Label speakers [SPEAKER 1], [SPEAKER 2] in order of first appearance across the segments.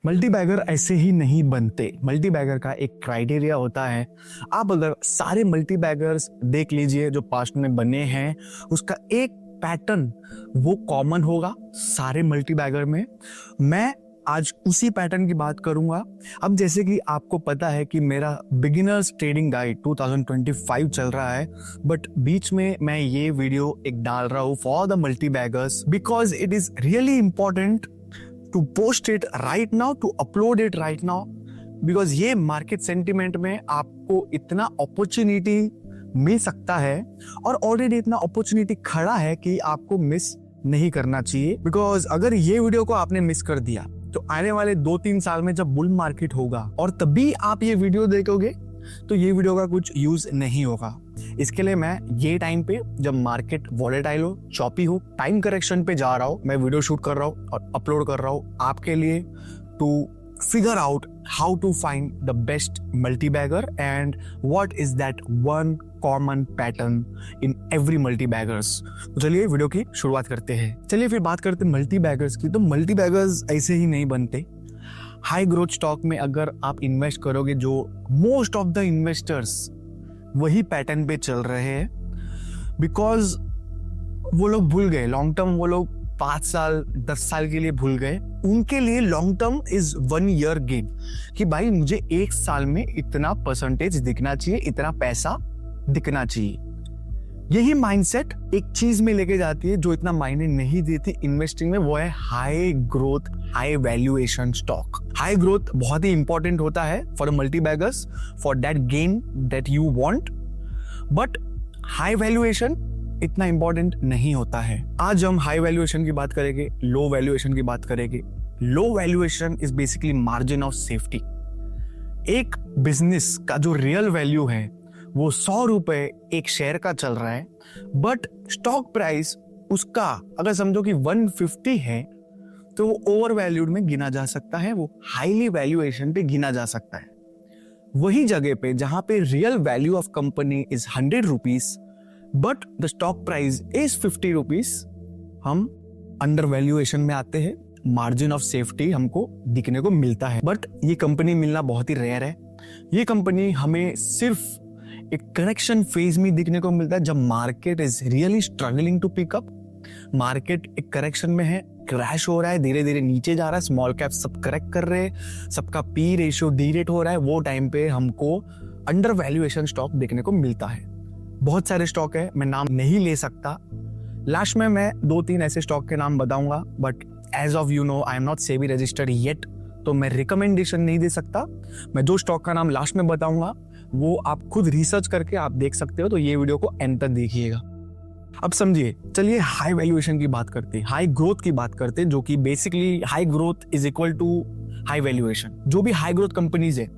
[SPEAKER 1] Multi bagger ऐसे ही नहीं बनते। मल्टी बैगर का एक क्राइटेरिया होता है। आप अगर सारे मल्टी बैगर्स देख लीजिए जो पास्ट में बने हैं, उसका एक पैटर्न वो कॉमन होगा सारे मल्टी बैगर में। मैं आज उसी पैटर्न की बात करूंगा। अब जैसे कि आपको पता है कि मेरा बिगिनर्स ट्रेडिंग गाइड 2025 चल रहा है, बट बीच में मैं ये वीडियो एक डाल रहा हूँ for the multi beggars because it is really important to post it right now, to upload it right now, because ये मार्केट सेंटिमेंट में आपको इतना अपॉर्चुनिटी मिल सकता है और ऑलरेडी इतना अपॉर्चुनिटी खड़ा है कि आपको मिस नहीं करना चाहिए। बिकॉज अगर ये वीडियो को आपने मिस कर दिया तो आने वाले 2-3 साल में जब बुल मार्केट होगा और तभी आप ये वीडियो देखोगे तो ये वीडियो का कुछ यूज नहीं होगा। इसके लिए मैं ये टाइम पे जब मार्केट वॉलेटाइल हो, चॉपी हो, टाइम करेक्शन पे जा रहा हूँ, मैं वीडियो शूट कर रहा हूँ और अपलोड कर रहा हूँ आपके लिए to figure out how to find the best multibagger and what is that one common pattern in every multibaggers. तो चलिए वीडियो की शुरुआत करते हैं। चलिए फिर बात करते हैं मल्टी बैगर्स की। तो मल्टी बैगर्स ऐसे ही नहीं बनते। हाई ग्रोथ स्टॉक में अगर आप इन्वेस्ट करोगे, जो मोस्ट ऑफ द इन्वेस्टर्स वही पैटर्न पे चल रहे हैं, बिकॉज वो लोग भूल गए लॉन्ग टर्म। वो लोग 5 साल 10 साल के लिए भूल गए। उनके लिए long term is 1 year game कि भाई मुझे 1 साल में इतना परसेंटेज दिखना चाहिए, इतना पैसा दिखना चाहिए। यही माइंडसेट एक चीज में लेके जाती है जो इतना मायने नहीं देती इन्वेस्टिंग में, वो है high growth high valuation stock. High growth बहुत ही इंपॉर्टेंट होता है for multi beggars, for that gain that you want, but high valuation इतना इंपॉर्टेंट नहीं होता है। आज हम हाई वैल्यूएशन की बात करेंगे, लो वैल्यूएशन की बात करेंगे। Low valuation is basically margin of safety. एक बिजनेस का जो रियल वैल्यू है वो 100 रुपए एक शेयर का चल रहा है, बट स्टॉक प्राइस उसका अगर समझो कि 150 है तो वो ओवर वैल्यूड में गिना जा सकता है, वो हाईली वैल्यूएशन पे गिना जा सकता है। वही जगह पे जहां पे real value of company is 100 rupees but the stock price is 50 rupees, हम अंडर वैल्यूएशन में आते हैं। मार्जिन ऑफ सेफ्टी हमको दिखने को मिलता है, बट ये कंपनी मिलना बहुत ही रेयर है। ये कंपनी हमें सिर्फ एक करेक्शन फेज में दिखने को मिलता है जब market is really struggling to pick up. Market एक करेक्शन में है, क्रैश हो रहा है, धीरे धीरे नीचे जा रहा है, स्मॉल कैप सब करेक्ट कर रहे हैं, सबका पी रेशियो डीरेट हो रहा है। वो टाइम पे हमको अंडर वैल्यूएशन स्टॉक देखने को मिलता है। बहुत सारे स्टॉक है, मैं नाम नहीं ले सकता। लास्ट में मैं 2-3 ऐसे स्टॉक के नाम बताऊंगा, but as of you know I am not SEBI registered yet, तो मैं रिकमेंडेशन नहीं दे सकता। मैं जो स्टॉक का नाम लास्ट में बताऊंगा वो आप खुद रिसर्च करके आप देख सकते हो, तो ये वीडियो को एंड तक देखिएगा। अब समझिए, चलिए हाई वैल्यूएशन की बात करते हैं, हाई ग्रोथ की बात करते हैं, जो कि basically high growth is equal to high valuation. जो भी हाई ग्रोथ कंपनीज है,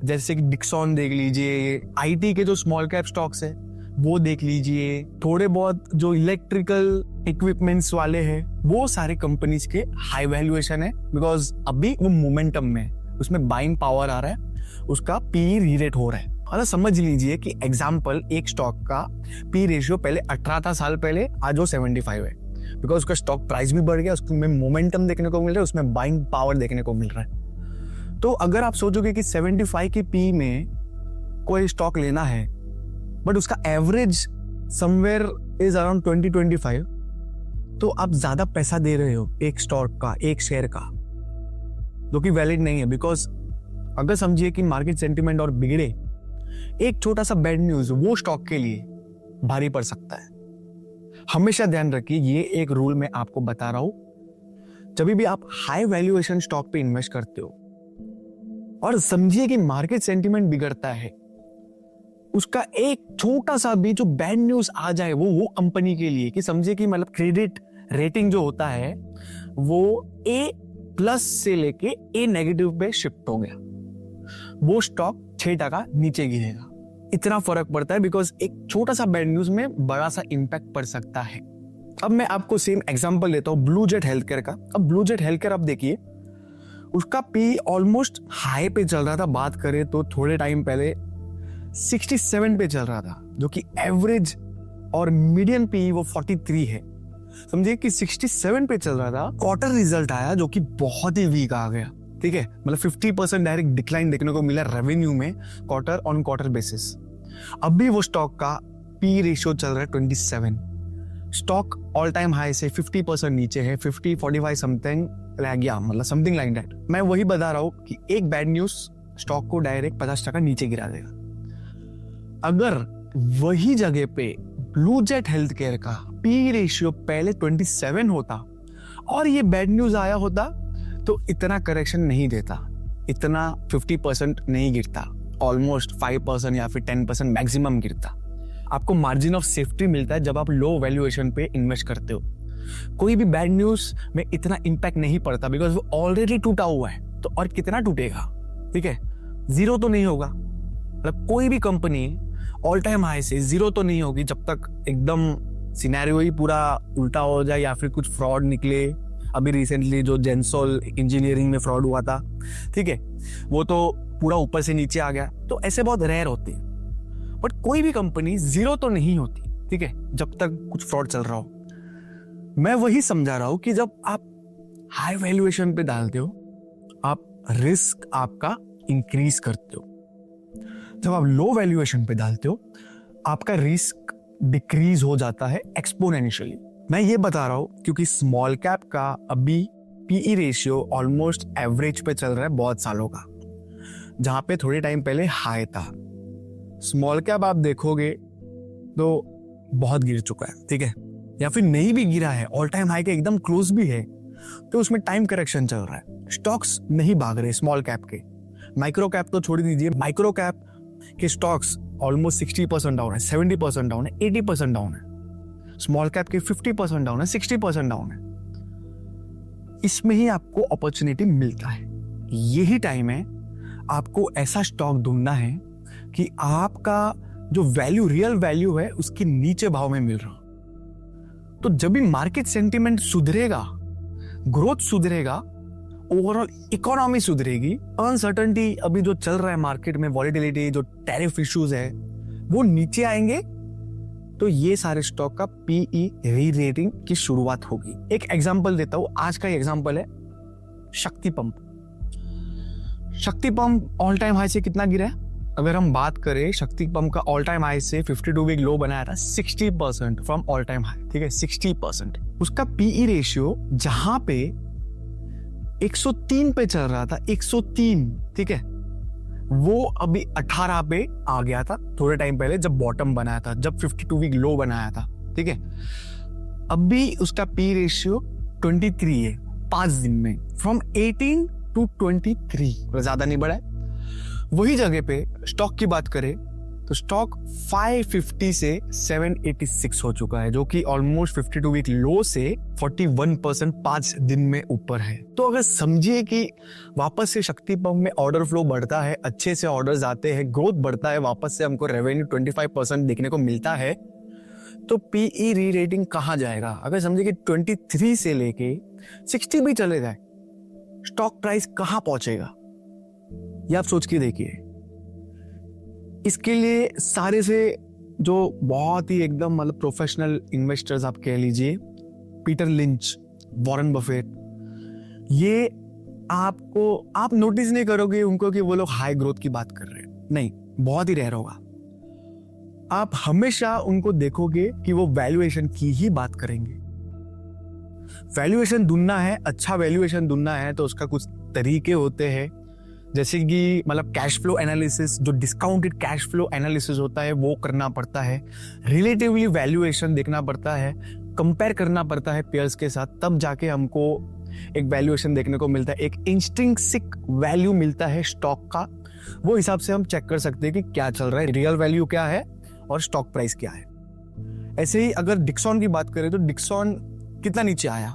[SPEAKER 1] जैसे कि डिक्सॉन देख लीजिए, आईटी के जो स्मॉल कैप स्टॉक्स है वो देख लीजिए, थोड़े बहुत जो इलेक्ट्रिकल इक्विपमेंट्स वाले हैं, वो सारे कंपनीज के हाई वैल्यूएशन है बिकॉज अभी वो मोमेंटम में है, उसमें बाइंग पावर आ रहा है, उसका पी रीरेट हो रहा है। और समझ लीजिए कि एग्जाम्पल एक स्टॉक का पी रेशियो पहले 18 था साल पहले, आज वो 75 है, बिकॉज उसका स्टॉक प्राइस भी बढ़ गया, उसमें मोमेंटम देखने को मिल रहा है, उसमें बाइंग पावर देखने को मिल रहा है। तो अगर आप सोचोगे कि 75 की पी में कोई स्टॉक लेना है बट उसका एवरेज समवेयर इज अराउंड 20-25, तो आप ज्यादा पैसा दे रहे हो एक स्टॉक का, एक शेयर का, जो कि वैलिड नहीं है। बिकॉज अगर समझिए कि मार्केट सेंटिमेंट और बिगड़े, एक छोटा सा बैड न्यूज वो स्टॉक के लिए भारी पड़ सकता है। हमेशा ध्यान रखिए, ये एक रूल मैं आपको बता रहा हूं। जब भी आप हाई वैल्यूएशन स्टॉक पे इन्वेस्ट करते हो और समझिए कि मार्केट सेंटिमेंट बिगड़ता है, उसका एक छोटा सा भी जो बैड न्यूज आ जाए वो कंपनी के लिए, कि समझिए कि मतलब क्रेडिट रेटिंग जो होता है वो A+ से लेके A- पे शिफ्ट हो गया, वो स्टॉक 6% नीचे गिरेगा। इतना फर्क पड़ता है बिकॉज एक छोटा सा बैड न्यूज में बड़ा सा इंपैक्ट पड़ सकता है। अब मैं आपको सेम एग्जांपल लेता हूं ब्लू जेट हेल्थकेयर का। अब ब्लू जेट हेल्थकेयर आप देखिए, उसका पी ऑलमोस्ट हाई पे चल रहा था, बात करें तो थोड़े टाइम पहले 67 पे चल रहा था, जो कि एवरेज और मीडियन पी वो 43 है। समझिए कि 67 पे चल रहा था, क्वार्टर रिजल्ट आया जो कि बहुत ही वीक आ गया। ठीक है, मतलब 50% डायरेक्ट डिक्लाइन देखने को मिला रेवेन्यू में क्वार्टर ऑन क्वार्टर बेसिस। अभी वो स्टॉक का पी रेशियो चल रहा है 27। स्टॉक ऑल टाइम हाई से 50% नीचे है, 50-45 समथिंग रह गया, मतलब समथिंग लाइक दैट। मैं वही बता रहा हूं कि एक बैड न्यूज स्टॉक को डायरेक्ट 50% नीचे गिरा देगा। अगर वही जगह पे ब्लू जेट हेल्थ केयर का पी रेशियो पहले 27 होता और ये बैड न्यूज आया होता तो इतना करेक्शन नहीं देता, इतना 50% नहीं गिरता, ऑलमोस्ट 5% या फिर 10% मैक्सिमम गिरता। आपको मार्जिन ऑफ सेफ्टी मिलता है जब आप लो वैल्यूएशन पे इन्वेस्ट करते हो। कोई भी बैड न्यूज में इतना इंपैक्ट नहीं पड़ता बिकॉज वो ऑलरेडी टूटा हुआ है, तो और कितना टूटेगा, ठीक है, जीरो तो नहीं होगा। मतलब कोई भी कंपनी ऑल टाइम हाई से जीरो तो नहीं होगी जब तक एकदम सिनेरियो ही पूरा उल्टा हो जाए या फिर कुछ फ्रॉड निकले। अभी रिसेंटली जो जेंसोल इंजीनियरिंग में फ्रॉड हुआ था, ठीक है, वो तो पूरा ऊपर से नीचे आ गया, तो ऐसे बहुत रेयर होते हैं। बट कोई भी कंपनी जीरो तो नहीं होती, ठीक है, जब तक कुछ फ्रॉड चल रहा हो। मैं वही समझा रहा हूं कि जब आप हाई वैल्यूएशन पे डालते हो, आप रिस्क आपका इंक्रीज करते हो। जब आप लो वैल्यूएशन पे डालते हो, आपका रिस्क डिक्रीज हो जाता है एक्सपोनेंशियली। मैं ये बता रहा हूं क्योंकि स्मॉल कैप का अभी पीई रेशियो ऑलमोस्ट एवरेज पे चल रहा है बहुत सालों का, जहां पे थोड़े टाइम पहले हाई था। स्मॉल कैप आप देखोगे तो बहुत गिर चुका है, ठीक है, या फिर नहीं भी गिरा है, ऑल टाइम हाई के एकदम क्लोज भी है, तो उसमें टाइम करेक्शन चल रहा है। स्टॉक्स नहीं भाग रहे स्मॉल कैप के, माइक्रो कैप तो छोड़ दीजिए, माइक्रो कैप के स्टॉक्स ऑलमोस्ट 60% डाउन है, 70% डाउन है, 80% डाउन है। स्मॉल कैप के 50% डाउन है, 60% डाउन है। इसमें ही आपको अपॉर्चुनिटी मिलता है। यही टाइम है आपको ऐसा स्टॉक ढूंढना है कि आपका जो वैल्यू, रियल वैल्यू है, उसके नीचे भाव में मिल रहा। तो जब भी मार्केट सेंटिमेंट सुधरेगा, ग्रोथ सुधरेगा, ओवरऑल इकोनॉमी सुधरेगी, अनसर्टेनिटी अभी जो चल रहा है मार्केट में, वॉलेटिलिटी, जो टैरिफ इश्यूज है, वो नीचे आएंगे, तो ये सारे स्टॉक का पीई री रेटिंग की शुरुआत होगी। एक एग्जांपल देता हूं, आज का एग्जांपल है शक्ति पंप। शक्ति पंप ऑल टाइम हाई से कितना गिरा है? अगर हम बात करें, शक्ति पंप का ऑल टाइम हाई से 52 वीक लो बनाया था 60% फ्रॉम ऑल टाइम हाई, ठीक है, 60%। उसका पीई रेशियो जहां पे 103 पे चल रहा था, 103, ठीक है, वो अभी 18 पे आ गया था थोड़े टाइम पहले जब बॉटम बनाया था, जब 52 वीक लो बनाया था, ठीक है। अभी उसका पी रेशियो 23 है 5 दिन में, फ्रॉम 18 to 23, ज्यादा नहीं बढ़ा है। वही जगह पे स्टॉक की बात करें तो स्टॉक 550 से 786 हो चुका है, जो कि ऑलमोस्ट 52 वीक लो से 41% 5 दिन में ऊपर है। तो अगर समझिए कि वापस से शक्ति पंप में ऑर्डर फ्लो बढ़ता है, अच्छे से ऑर्डर्स आते हैं, ग्रोथ बढ़ता है, वापस से हमको रेवेन्यू 25% देखने को मिलता है, तो पीई री रेटिंग कहां जाएगा? अगर समझिए कि 23 से लेके 60 भी चले जाए, स्टॉक प्राइस कहां पहुंचेगा? ये आप सोच के देखिए। इसके लिए सारे से जो बहुत ही एकदम मतलब प्रोफेशनल इन्वेस्टर्स आप कह लीजिए, पीटर लिंच, वॉरेन बफेट, ये आप नोटिस नहीं करोगे उनको कि वो लोग हाई ग्रोथ की बात कर रहे हैं, नहीं, बहुत ही रेयर होगा। आप हमेशा उनको देखोगे कि वो वैल्यूएशन की ही बात करेंगे। वैल्यूएशन ढूंढना है, अच्छा वैल्यूएशन ढूंढना है तो उसका कुछ तरीके होते हैं, जैसे कि मतलब कैश फ्लो एनालिसिस, जो डिस्काउंटेड कैश फ्लो एनालिसिस होता है वो करना पड़ता है, रिलेटिवली वैल्यूएशन देखना पड़ता है, कंपेयर करना पड़ता है पेयर्स के साथ, तब जाके हमको एक वैल्यूएशन देखने को मिलता है, एक इंस्ट्रिंसिक वैल्यू मिलता है स्टॉक का। वो हिसाब से हम चेक कर सकते हैं कि क्या चल रहा है, रियल वैल्यू क्या है और स्टॉक प्राइस क्या है। ऐसे ही अगर डिक्सॉन की बात करें तो डिक्सॉन कितना नीचे आया,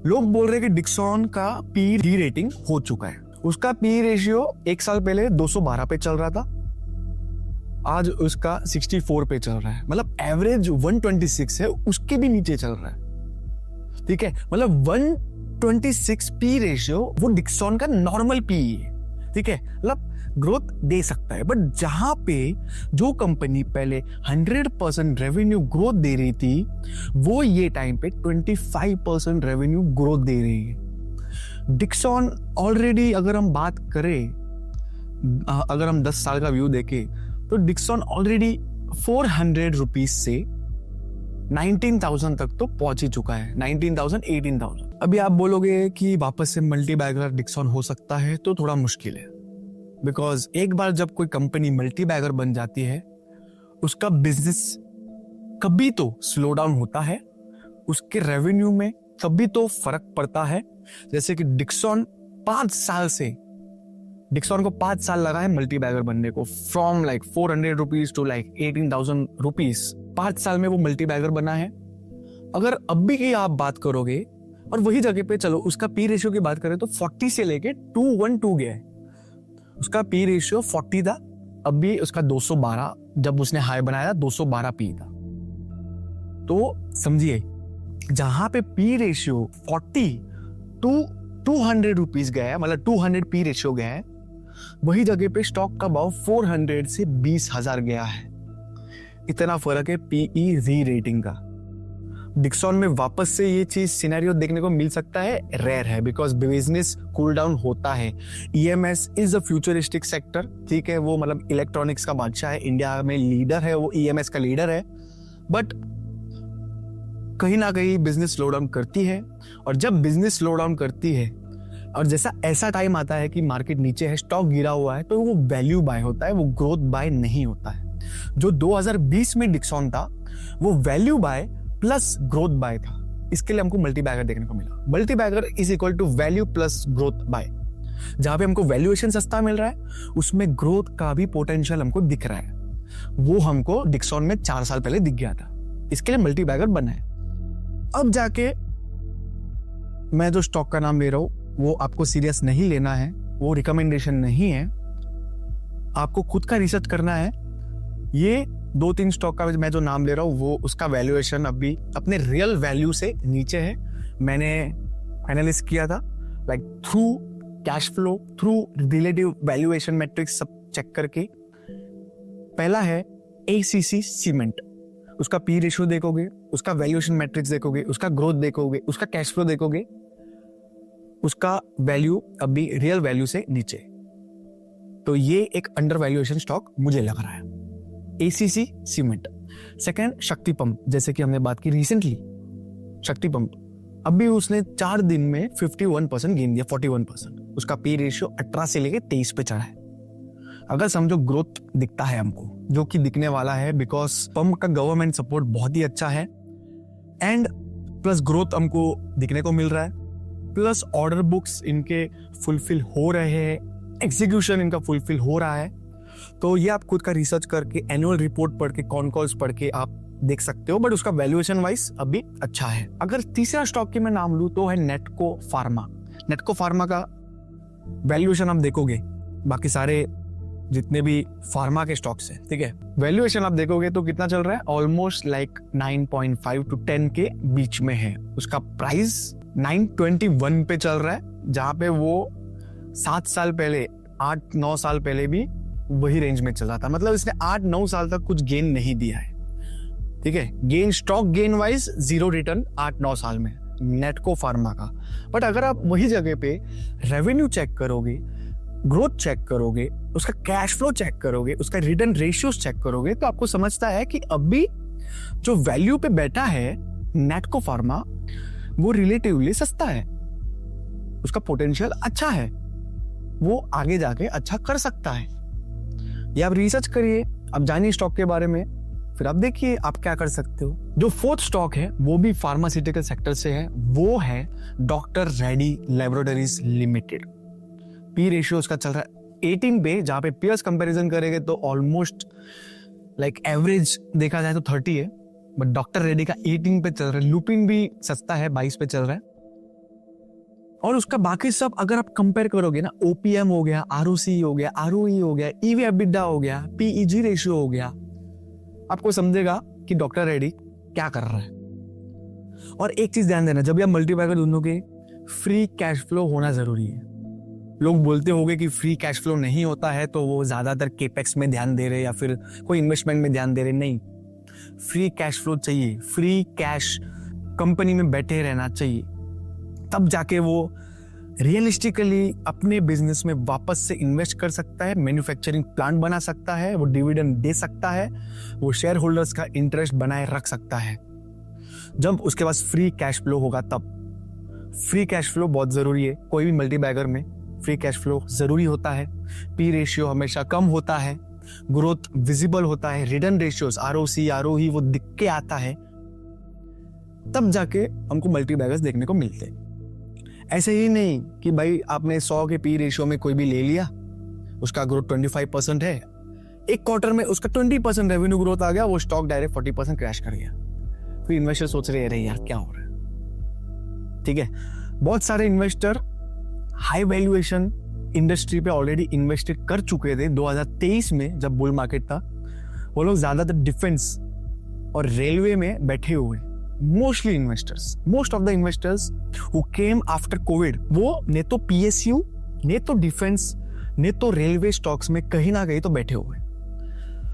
[SPEAKER 1] लोग बोल रहे हैं कि डिक्सॉन का पी री रेटिंग हो चुका है। उसका पी रेशियो 1 साल पहले 212 पे चल रहा था, आज उसका 64 पे चल रहा है, मतलब एवरेज 126 है, उसके भी नीचे चल रहा है, ठीक है। मतलब 126 पी रेशियो वो डिक्सॉन का नॉर्मल पी है, ठीक है, मतलब ग्रोथ दे सकता है। बट जहां पे जो कंपनी पहले 100% रेवेन्यू ग्रोथ दे रही थी, वो ये टाइम पे 25% रेवेन्यू ग्रोथ दे रही है। डिक्सॉन ऑलरेडी अगर हम बात करें, अगर हम 10 साल का व्यू देखें तो डिक्सॉन ऑलरेडी 400 रुपीज से 19,000 तक तो पहुंच ही चुका है, 19,000 18,000। अभी आप बोलोगे कि वापस से मल्टी बैगर डिक्सॉन हो सकता है, तो थोड़ा मुश्किल है, बिकॉज एक बार जब कोई कंपनी मल्टी बैगर बन जाती है उसका बिजनेस कभी तो स्लो डाउन होता है, उसके रेवेन्यू में कभी तो फर्क पड़ता है। जैसे कि डिक्सॉन को 5 साल लगा है मल्टी बैगर बनने को, from like 400 rupees to like 18,000 rupees. 5 साल में वो मल्टी बैगर बना है। अगर अभी की आप बात करोगे और वही जगह पे चलो उसका पी रेशियो की बात करें तो 40 से लेके 212 गया है। उसका पी रेशियो 40 था, अभी उसका 212, जब उसने हाई बनाया 212 पी था। तो समझिए जहां पे पी रेशियो 40 टू 200 रुपीज गया है, मतलब 200 पी रेशियो गया है, वही जगह पे स्टॉक का भाव 400 से 20,000 गया है। इतना फर्क है पीई री रेटिंग का। डिक्सॉन में वापस से ये चीज सिनेरियो देखने को मिल सकता है, रेयर है, बिकॉज बिजनेस कूल डाउन होता है। EMS is a futuristic sector, ठीक है, वो मतलब इलेक्ट्रॉनिक्स का बादशाह है, इंडिया में लीडर है, वो ईएमएस का लीडर है, बट कहीं ना कहीं बिजनेस स्लो डाउन करती है। और जब बिजनेस स्लो डाउन करती है और जैसा ऐसा टाइम आता है कि मार्केट नीचे है, स्टॉक गिरा हुआ है, तो वो वैल्यू बाय होता है, वो ग्रोथ बाय नहीं होता है। जो 2020 में डिक्सॉन था वो value buy plus growth buy था, इसके लिए हमको मल्टी बैगर देखने को मिला। Multibagger is equal to value plus growth buy. जहां पे हमको वैल्यूएशन सस्ता मिल रहा है उसमें ग्रोथ का भी पोटेंशियल हमको दिख रहा है, वो हमको डिक्सॉन में 4 साल पहले दिख गया था, इसके लिए मल्टी बैगर बना है। अब जाके मैं जो स्टॉक का नाम ले रहा हूं वो आपको सीरियस नहीं लेना है, वो रिकमेंडेशन नहीं है, आपको खुद का रिसर्च करना है। ये 2-3 स्टॉक का मैं जो नाम ले रहा हूँ वो उसका वैल्यूएशन अभी अपने रियल वैल्यू से नीचे है। मैंने एनालिस किया था like through cash flow, through relative valuation matrix सब चेक करके। पहला है एसीसी सीमेंट, उसका पी रेशियो देखोगे, उसका वैल्यूएशन मैट्रिक्स देखोगे, उसका ग्रोथ देखोगे, उसका कैश फ्लो देखोगे, उसका वैल्यू अभी रियल वैल्यू से नीचे, तो ये एक अंडर वैल्यूएशन स्टॉक मुझे लग रहा है, एसीसी सीमेंट। सेकंड शक्ति पंप, जैसे कि हमने बात की रिसेंटली, शक्ति पंप अभी उसने 4 दिन में 51% गेन दिया, 41%, उसका पी रेशियो 18 से लेके 23 पे चढ़ा है। अगर समझो ग्रोथ दिखता है हमको, जो कि दिखने वाला है बिकॉज पंप का गवर्नमेंट सपोर्ट बहुत ही अच्छा है, एंड प्लस ग्रोथ हमको दिखने को मिल रहा है, प्लस ऑर्डर बुक्स इनके फुलफिल हो रहे हैं, एग्जीक्यूशन इनका फुलफिल हो रहा है। तो ये आप खुद का रिसर्च करके, एनुअल रिपोर्ट पढ़ के, कॉन कॉल्स पढ़ के आप देख सकते हो, बट उसका वैल्यूएशन वाइज अभी अच्छा है। अगर तीसरा स्टॉक की मैं नाम लूं तो है नेटको फार्मा। नेटको फार्मा का वैल्यूएशन आप देखोगे, बाकी सारे जितने भी फार्मा के स्टॉक्स हैं, ठीक है, वैल्यूएशन आप देखोगे तो कितना चल रहा है, ऑलमोस्ट लाइक 9.5 to 10 के बीच में है। उसका प्राइस 921 पे चल रहा है, जहां पे वो 7 साल पहले, 8-9 साल पहले भी वही रेंज में चला था। मतलब इसने 8-9 साल तक कुछ गेन नहीं दिया है, ठीक है, gain, stock gain wise 0 return 8-9 साल में नेटको फार्मा का। बट अगर आप वही जगह पे रेवेन्यू चेक करोगे, ग्रोथ चेक करोगे, उसका कैश फ्लो चेक करोगे, उसका रिटर्न रेशियोज चेक करोगे, तो आपको समझता है कि अभी जो वैल्यू पे बैठा है नेटको फार्मा वो रिलेटिवली सस्ता है, उसका पोटेंशियल अच्छा है, वो आगे जाके अच्छा कर सकता है। ये आप रिसर्च करिए, आप जानिए स्टॉक के बारे में, फिर आप देखिए आप क्या कर सकते हो। जो 4th स्टॉक है वो भी फार्मास्यूटिकल सेक्टर से है, वो है doctor Reddy laboratories limited. P ratio उसका चल रहा है 18 पे, जहां पे पीयर्स कंपैरिजन करेंगे तो ऑलमोस्ट लाइक एवरेज देखा जाए तो 30 है, बट डॉक्टर रेड्डी का 18 पे चल रहा है। लुपिन भी सस्ता है, 22 पे चल रहा है। और उसका बाकी सब अगर आप कंपेयर करोगे ना, ओपीएम हो गया, आरओसी हो गया, आरओई हो गया, ईवी एबिडा हो गया, पीईजी रेशियो हो गया, आपको समझेगा कि डॉक्टर रेड्डी क्या कर रहा है। और एक चीज ध्यान देना, जब आप मल्टीबैगर ढूंढोगे फ्री कैश फ्लो होना जरूरी है। लोग बोलते होंगे कि फ्री कैश फ्लो नहीं होता है तो वो ज्यादातर केपेक्स में ध्यान दे रहे या फिर कोई इन्वेस्टमेंट में ध्यान दे रहे, नहीं, फ्री कैश फ्लो चाहिए, फ्री कैश कंपनी में बैठे रहना चाहिए, तब जाके वो रियलिस्टिकली अपने बिजनेस में वापस से इन्वेस्ट कर सकता है, मैन्युफैक्चरिंग प्लांट बना सकता है, वो डिविडेंड दे सकता है, वो शेयर होल्डर्स का इंटरेस्ट बनाए रख सकता है। जब उसके पास फ्री कैश फ्लो होगा तब। फ्री कैश फ्लो बहुत जरूरी है, कोई भी मल्टी बैगर में फ्री कैश फ्लो जरूरी होता है। पी रेशियो हमेशा कम होता है, ग्रोथ विजिबल होता है, रिटर्न रेशियोज आरओसी आरओई वो दिख के आता है, तब जाके हमको मल्टी बैगर्स देखने को मिलते हैं। ऐसे ही नहीं कि भाई आपने 100 के पी रेशियो में कोई भी ले लिया, उसका ग्रोथ 25% है, एक क्वार्टर में उसका 20% रेवेन्यू ग्रोथ आ गया, वो स्टॉक डायरेक्ट 40% क्रैश कर गया। फिर इन्वेस्टर सोच रहे हैं यार क्या हो रहा है। ठीक है, बहुत सारे इन्वेस्टर हाई वैल्यूएशन इंडस्ट्री पे ऑलरेडी इन्वेस्टेड कर चुके थे 2023 में जब बुल मार्केट था। वो लोग ज्यादातर डिफेंस और रेलवे में बैठे हुए, mostly investors, most of the investors who came after Covid, वो ने तो पीएसयू, ने तो डिफेंस, ने तो रेलवे स्टॉक्स में कहीं ना कहीं तो बैठे हुए।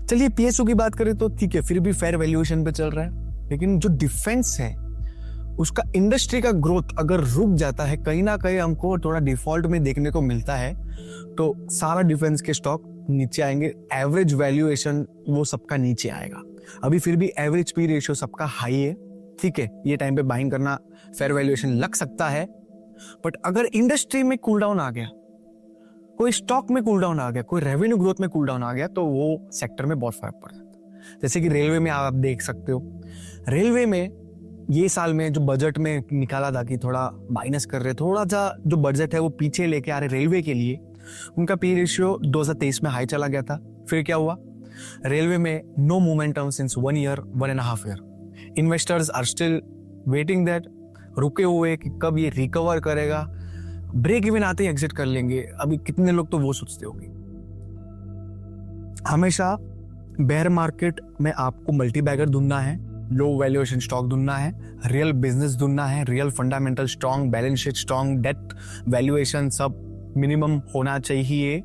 [SPEAKER 1] चलिए पीएसयू की बात करें तो ठीक है, फिर भी फेयर वैल्यूएशन पे चल रहा है, लेकिन जो डिफेंस है उसका इंडस्ट्री का ग्रोथ अगर रुक जाता है, कहीं ना कहीं हमको थोड़ा डिफॉल्ट में देखने को मिलता है, तो सारा डिफेंस के स्टॉक नीचे आएंगे, एवरेज वैल्यूएशन वो सबका नीचे आएगा। अभी फिर भी एवरेज पी रेशियो सबका हाई है, ठीक है, ये टाइम पे बाइंग करना फेयर वैल्यूएशन लग सकता है। बट अगर इंडस्ट्री में कूल डाउन आ गया, कोई स्टॉक में कूल डाउन आ गया, कोई रेवेन्यू ग्रोथ में कूल डाउन आ गया, तो वो सेक्टर में बहुत फर्क पड़ जाता है। जैसे कि रेलवे में आप देख सकते हो, रेलवे में ये साल में जो बजट में निकाला था कि थोड़ा माइनस कर रहे, थोड़ा सा जो बजट है वो पीछे लेके आ रहे रेलवे के लिए, उनका पी रेशियो 2023 में हाई चला गया था। फिर क्या हुआ, रेलवे में no momentum since 1 year 1.5 year. Investors are still waiting that, रुके हुए कि कब ये रिकवर करेगा, ब्रेक इवन आते ही एग्जिट कर लेंगे। अभी कितने लोग तो वो सोचते होंगे। हमेशा बेयर मार्केट में आपको मल्टी बैगर ढूंढना है, लो वैल्यूएशन स्टॉक ढूंढना है, रियल बिजनेस ढूंढना है, real fundamental strong, balance sheet strong, debt valuation सब मिनिमम होना चाहिए।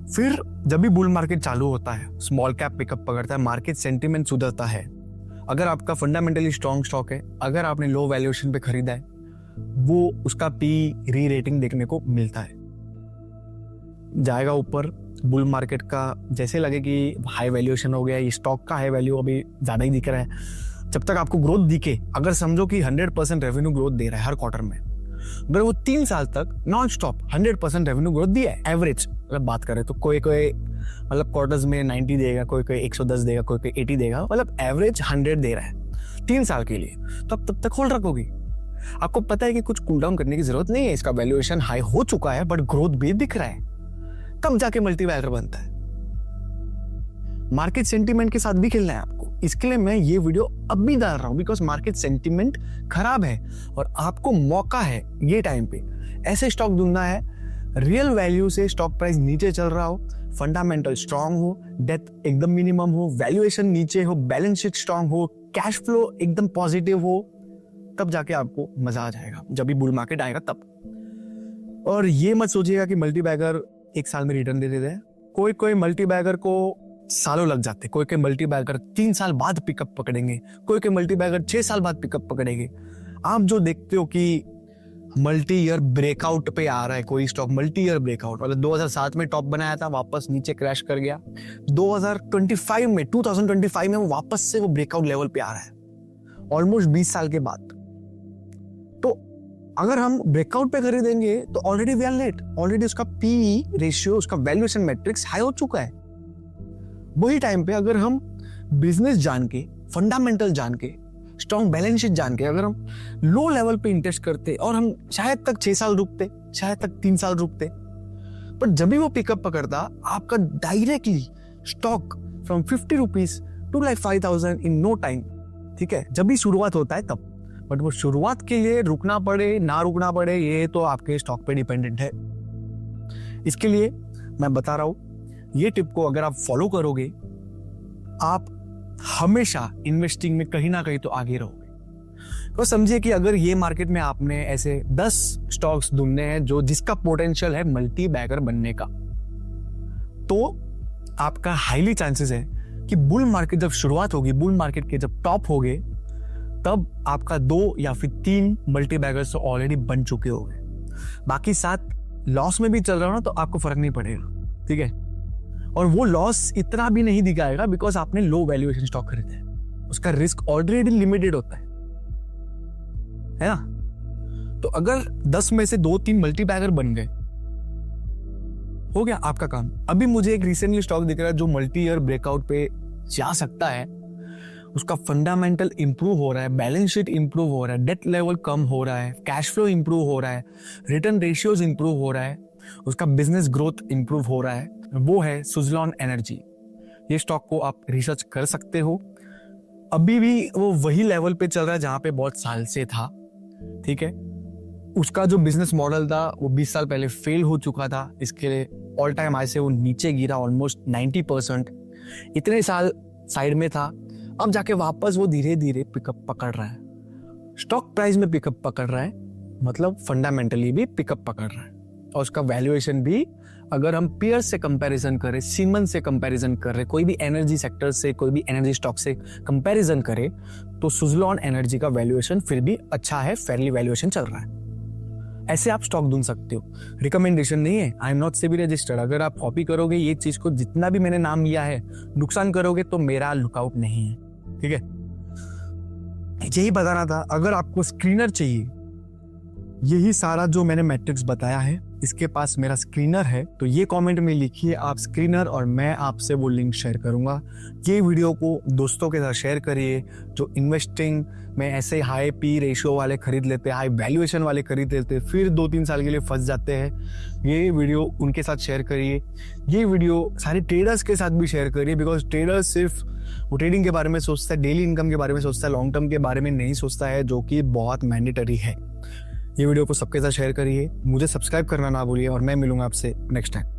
[SPEAKER 1] फिर जब भी बुल मार्केट चालू होता है, स्मॉल कैप पिकअप पकड़ता है, मार्केट सेंटीमेंट सुधरता है, अगर आपका फंडामेंटली स्ट्रॉन्ग स्टॉक है, अगर आपने लो वैल्यूएशन पे खरीदा है, वो उसका पी री रेटिंग देखने को मिलता है, जाएगा ऊपर। बुल मार्केट का जैसे लगे कि हाई वैल्यूएशन हो गया, ये स्टॉक का हाई वैल्यू अभी ज्यादा ही दिख रहा है, जब तक आपको ग्रोथ दिखे, अगर समझो कि 100% रेवेन्यू ग्रोथ दे रहा है हर क्वार्टर में, अगर वो 3 साल तक नॉन स्टॉप 100% रेवेन्यू ग्रोथ दिया है, एवरेज अगर बात करें तो कोई मतलब क्वार्टर्स में 90 देगा, कोई 110 देगा, कोई 80 देगा, मतलब एवरेज 100 दे रहा है 3 साल के लिए, तो आप तब तक होल्ड रखोगे। आपको पता है कि कुछ कूल डाउन करने की जरूरत नहीं है, इसका वैल्यूएशन हाई हो चुका है, बट ग्रोथ भी दिख रहा है, तब जाके मल्टी बैगर बनता है। मार्केट सेंटीमेंट के साथ भी खेलना है आपको, इसके लिए मैं ये वीडियो अब भी डाल रहा हूं, बिकॉज मार्केट सेंटीमेंट खराब है और आपको मौका है ये टाइम पे ऐसे स्टॉक ढूंढना है, रियल वैल्यू से स्टॉक प्राइस नीचे चल रहा हो, फंडामेंटल स्ट्रांग हो, डेथ एकदम मिनिमम हो, वैल्यूएशन नीचे हो, बैलेंस शीट स्ट्रांग हो, कैश फ्लो एकदम पॉजिटिव हो, तब जाके आपको मजा आ जाएगा जब भी बुल मार्केट आएगा तब। और ये मत सोचिएगा कि मल्टी बैगर 1 साल में रिटर्न दे देते हैं, कोई मल्टी बैगर को सालों लग जाते, कोई मल्टी बैगर 3 साल बाद पिकअप पकड़ेंगे, कोई मल्टी बैगर 6 साल बाद पिकअप पकड़ेंगे। आप जो देखते हो कि मल्टी ईयर ब्रेकआउट पे आ रहा है कोई स्टॉक, मल्टी ईयर ब्रेकआउट, मतलब 2007 में टॉप बनाया था, वापस नीचे क्रैश कर गया, 2025 में वो वापस से वो ब्रेकआउट लेवल पे आ रहा है, ऑलमोस्ट 20 साल के बाद। तो अगर हम ब्रेकआउट पे खरीदेंगे तो already we are late, already उसका पी रेशियो, उसका वैल्यूएशन मैट्रिक्स हाई हो चुका है। वही टाइम पे अगर हम बिजनेस जान के, फंडामेंटल जान के, स्ट्रॉन्ग बैलेंस शीट जान के अगर हम लो लेवल पे इन्वेस्ट करते और हम शायद तक 6 साल रुकते, शायद तक 3 साल रुकते, पर जब भी वो पिकअप पकड़ता आपका directly stock from 50 rupees to like 5,000 in no time. ठीक है, जब भी शुरुआत होता है तब, बट वो शुरुआत के लिए रुकना पड़े ना रुकना पड़े ये तो आपके स्टॉक पे डिपेंडेंट है। इसके लिए मैं बता रहा हूं, ये टिप को अगर आप फॉलो करोगे, आप हमेशा इन्वेस्टिंग में कहीं ना कहीं तो आगे रहोगे। तो समझिए कि अगर ये मार्केट में आपने ऐसे 10 स्टॉक्स ढूंढने हैं जो जिसका पोटेंशियल है मल्टी बैगर बनने का, तो आपका हाईली चांसेस है कि बुल मार्केट जब शुरुआत होगी, बुल मार्केट के जब टॉप होगे, तब आपका 2 या फिर 3 मल्टी बैगर्स तो ऑलरेडी बन चुके होंगे। बाकी 7 लॉस में भी चल रहा हो ना तो आपको फर्क नहीं पड़ेगा, ठीक है। और वो लॉस इतना भी नहीं दिखाएगा बिकॉज आपने लो वैल्यूएशन स्टॉक खरीदा है, उसका रिस्क ऑलरेडी लिमिटेड होता है ना। तो अगर 10 में से 2-3 मल्टीबैगर बन गए, हो गया आपका काम। अभी मुझे एक रिसेंटली स्टॉक दिख रहा है जो मल्टी ईयर ब्रेकआउट पे जा सकता है, उसका फंडामेंटल इंप्रूव हो रहा है, बैलेंस शीट इंप्रूव हो रहा है, डेट लेवल कम हो रहा है, कैश फ्लो इंप्रूव हो रहा है, रिटर्न रेशियोज इंप्रूव हो रहा है, उसका बिजनेस ग्रोथ इंप्रूव हो रहा है, वो है सुज़लॉन एनर्जी। ये स्टॉक को आप रिसर्च कर सकते हो। अभी भी वो वही लेवल पे चल रहा है जहां पे बहुत साल से था, ठीक है। उसका जो बिजनेस मॉडल था वो 20 साल पहले फेल हो चुका था, इसके ऑल टाइम हाई से वो नीचे गिरा ऑलमोस्ट 90%। इतने साल साइड में था, अब जाके वापस वो धीरे धीरे पिकअप पकड़ रहा है। स्टॉक प्राइस में पिकअप पकड़ रहा है, मतलब फंडामेंटली भी पिकअप पकड़ रहा है। और उसका वैल्यूएशन भी अगर हम पीयर से कंपैरिजन करें, सीमेंस से कंपैरिजन करें, कोई भी एनर्जी सेक्टर से, कोई भी एनर्जी स्टॉक से कंपैरिजन करें, तो सुज़लॉन एनर्जी का वैल्यूएशन फिर भी अच्छा है, फेयरली वैल्यूएशन चल रहा है। ऐसे आप स्टॉक ढूंढ सकते हो। रिकमेंडेशन नहीं है, आई एम नॉट सेबी रजिस्टर्ड। अगर आप कॉपी करोगे ये चीज को, जितना भी मैंने नाम लिया है, नुकसान करोगे तो मेरा लुकआउट नहीं है, ठीक है। यही बताना था। अगर आपको स्क्रीनर चाहिए, यही सारा जो मैंने मैट्रिक्स बताया है, इसके पास मेरा स्क्रीनर है, तो ये कमेंट में लिखिए आप स्क्रीनर, और मैं आपसे वो लिंक शेयर करूंगा। ये वीडियो को दोस्तों के साथ शेयर करिए जो इन्वेस्टिंग में ऐसे हाई पी रेशियो वाले खरीद लेते हैं, हाई वैल्यूएशन वाले खरीद लेते हैं, फिर 2-3 साल के लिए फंस जाते हैं। ये वीडियो उनके साथ शेयर करिए। ये वीडियो सारे ट्रेडर्स के साथ भी शेयर करिए, बिकॉज ट्रेडर सिर्फ वो ट्रेडिंग के बारे में सोचता है, डेली इनकम के बारे में सोचता है, लॉन्ग टर्म के बारे में नहीं सोचता है, जो कि बहुत मैंडेटरी है। ये वीडियो को सबके साथ शेयर करिए, मुझे सब्सक्राइब करना ना भूलिए, और मैं मिलूंगा आपसे नेक्स्ट टाइम।